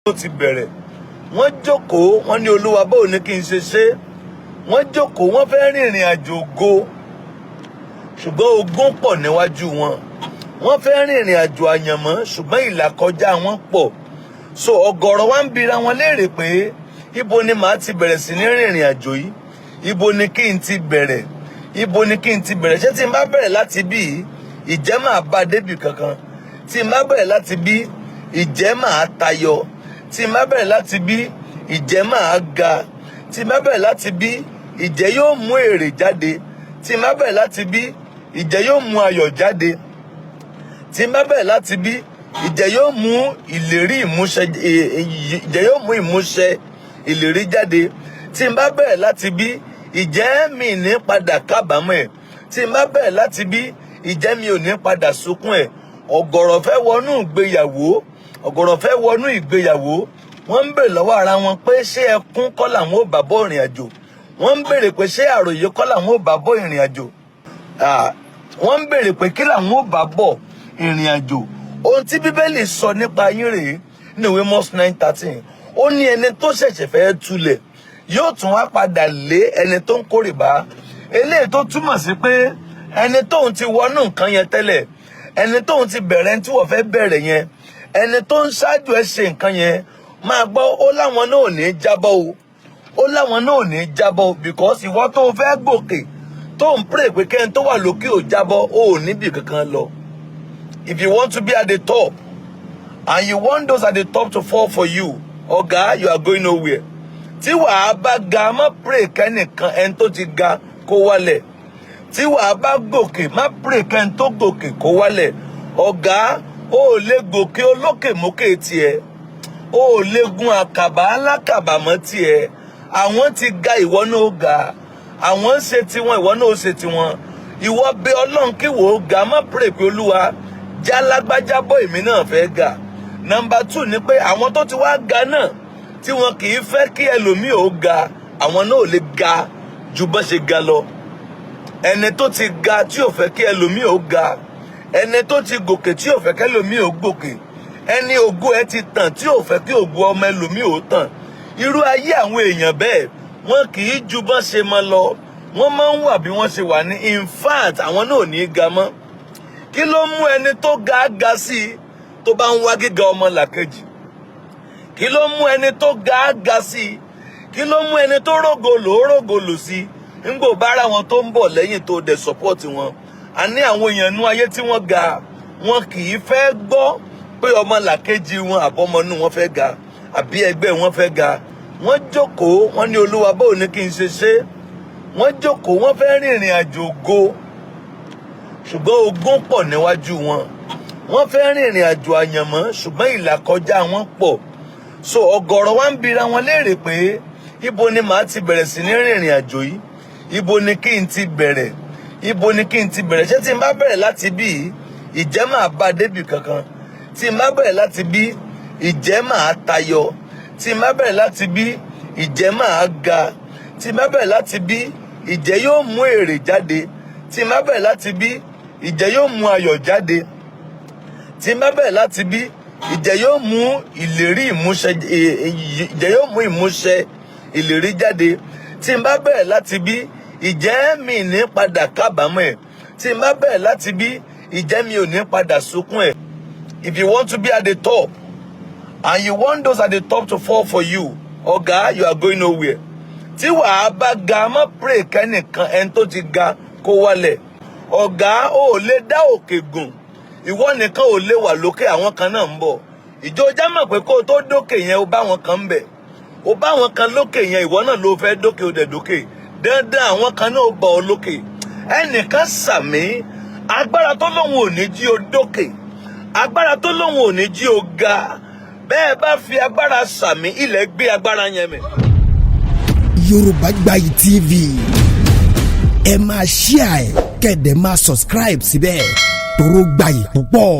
ó ti bẹ̀rẹ̀ wọ́n jókòó wọ́n ní Olúwa báwo ni kí n ṣe ṣe wọ́n jókòó wọ́n fẹ́ rìnrìn àjò ògo ṣùgbọ́n ogun pọ̀ níwájú wọn wọ́n fẹ́ rìnrìn àjò àyànmọ́ ṣùgbọ́n ìlàkọjá wọn pọ̀ so ọ̀gọ̀rọ̀ wa ń bira wọn léèrè pé ibo ni màá ti bẹ̀rẹ̀ sí ní rìnrìn àjò yìí ibo ni kí n ti bẹ̀rẹ̀ ibo ni kí n ti bẹ̀rẹ̀ ṣé tí n bá bẹ̀rẹ̀ láti bí ìjẹ́ máa bá débì kankan tí n bá bẹ̀rẹ̀ láti bí ìjẹ́ máa tayọ tí n bá bẹ̀rẹ̀ láti bí ìjẹ́ máa ga tí n bá bẹ̀rẹ̀ láti bí ìjẹ́ yóò mú èrè jáde tí n bá bẹ̀rẹ̀ láti bí ìjẹ́ yóò mú ayọ̀ jáde tí n bá bẹ̀rẹ̀ láti bí ìjẹ́ yóò mú ìlérí ìmúṣẹ ìjẹ́ yóò mú ìmúṣẹ ìlérí jáde tí n bá bẹ̀rẹ̀ láti bí ìjẹ́ mi ní padà kábàámọ̀ ẹ̀ tí n bá bẹ̀rẹ̀ láti bí ìjẹ́ mi ò ní padà sunkún ẹ̀ ọ̀gọ̀rọ̀ fẹ́ wọnú ìgbéyàwó ọ̀gọ̀rọ̀ fẹ́ wọnú ìgbéyàwó wọ́n ń bèrè lọ́wọ́ ara wọn pé ṣé ẹkún kọ́ làwọn ò bá bọ́ ìrìn àjò wọ́n ń bèrè pé ṣé àròyé kọ́ làwọn ò bá bọ́ ìrìn àjò wọ́n ń bèrè pé kí làwọn ò bá bọ́ ìrìn àjò ohun tí bíbélì sọ nípa yín rèé ní ìwé Amos 9:13 ó ní ẹni tó ṣẹ̀ṣẹ̀ fẹ́ tulẹ̀ yóò tún wá padà lé ẹni tó ń kórè bá eléyìí tó túmọ̀ sí pé ẹni tóun ti wọnú nǹkan yẹn tẹ́lẹ̀ ẹni tóun ti bẹ̀rẹ̀ tí wọ́n fẹ́ bẹ̀rẹ̀ yẹn ẹni tó ń ṣáájú ẹ ṣe nǹkan yẹn máa gbọ́ ó láwọn náà ò ní jábọ́ o ó láwọn náà ò ní jábọ́ because ìwọ tó fẹ́ gòkè tó ń pray pé kẹ́ni tó wà lókè ò jábọ́ ó ò níbì kankan lọ. If you want to be at the top and you want those at the top to fall for you ọ̀gá you are going nowhere. Tí wàá bá ga má pray kẹ́nìkan ẹni tó ti ga kó wálẹ̀ tí wàá bá gòkè má pray kẹ́ni tó gòkè kó wálẹ̀ ọ̀gá ó lè gòkè olókè mókè tiẹ̀ ó lè gun àkàbà alákàbà mọ́ tiẹ̀ àwọn ti ga ìwọ náà ó ga àwọn ń ṣe tiwọn ìwọ náà ó ṣe tiwọn ìwọ bẹ Ọlọ́run kí wò ó ga má pray pé Olúwa já lágbájá bọ́ èmi náà fẹ́ ga. Number 2 ni pé àwọn tó ti wá ga náà tí wọn kì í fẹ́ kí ẹlòmíì ó ga àwọn náà ò lè ga ju bọ́n ṣe ga lọ ẹni tó ti ga tí ò fẹ́ kí ẹlòmíì ó ga ẹni tó ti gòkè tí ò fẹ́ kí ẹlòmíì ó gòkè ẹni ògo ẹ ti tàn tí ò fẹ́ kí ògo ọmọ ẹlòmíì ó tàn irú ayé àwọn èèyàn bẹ́ẹ̀ wọn kì í ju bọ́n ṣe mọ lọ wọ́n máa ń wà bí wọ́n ṣe wà ní in fact àwọn náà ò ní í ga mọ́ kí ló mú ẹni tó ga sí i tó bá ń wá gíga ọmọ làkejì kí ló mú ẹni tó ga sí i kí ló mú ẹni tó rògòlò sí i ńgbò bára wọn tó ń bọ̀ lẹ́yìn tó dẹ̀ support wọn a ní àwọn èèyàn nú ayé tí wọ́n ga wọn kì í fẹ́ gbọ́ pé ọmọ làkejì wọn àbọ̀mọ́nú wọn fẹ́ ga àbí ẹgbẹ́ wọn fẹ́ ga wọ́n jókòó wọ́n ní Olúwa báwo ni kí n ṣe ṣe wọ́n jókòó wọ́n fẹ́ rìnrìn àjò ògo ṣùgbọ́n ogun pọ̀ níwájú wọn wọ́n fẹ́ rìnrìn àjò àyànmọ́ ṣùgbọ́n ìlàkọjá wọn pọ̀ so ọ̀gọ̀rọ̀ wa ń bira wọn léèrè pé ibo ni màá ti bẹ̀rẹ̀ sí ní rìnrìn àjò yìí ibo ni kí n ti bẹ̀rẹ̀ ibo ni kí n ti bẹ̀rẹ̀ ṣé tí n bá bẹ̀rẹ̀ láti bí ìjẹ́ máa bá débì kankan tí n bá bẹ̀rẹ̀ láti bí ìjẹ́ máa tayọ tí n bá bẹ̀rẹ̀ láti bí ìjẹ́ máa ga tí n bá bẹ̀rẹ̀ láti bí ìjẹ́ yóò mú èrè jáde tí n bá bẹ̀rẹ̀ láti bí ìjẹ́ yóò mú ayọ̀ jáde tí n bá bẹ̀rẹ̀ láti bí ìjẹ́ yóò mú ìlérí ìmúṣẹ ìjẹ́ yóò mú ìmúṣẹ ìlérí jáde tí n bá bẹ̀rẹ̀ láti bí ìjẹ́ mi ní padà kábàámọ̀ ẹ̀ tí n bá bẹ̀rẹ̀ láti bí ìjẹ́ mi ò ní padà sunkún ẹ̀. If you want to be at the top and you want those at the top to fall for you ọ̀gá you are going nowhere. Tí wàá bá ga má pray kẹ́nìkan ẹni tó ti ga kó wálẹ̀ ọ̀gá ó lè dá òkè gùn ìwọ nìkan ò lè wà lókè àwọn kan náà ń bọ̀ ìjọ já mọ̀ pé kó o tó dókè yẹn o bá wọn kan ń bẹ̀ o bá wọn kan lókè yẹn ìwọ náà ló fẹ́ dókè o dẹ̀ dókè dandan àwọn kan náà bọ̀ ọ lókè ẹnìkan sàmì agbára tó lóun ò ní jí o dókè agbára tó lóun ò ní jí o ga bẹ́ẹ̀ bá fi agbára sàmì ilẹ̀ gbé agbára yẹn mì. Yorùbá Gbayì TV ẹ máa share ẹ kẹ́dẹ̀ máa subscribe síbẹ̀ toró gbayì púpọ̀.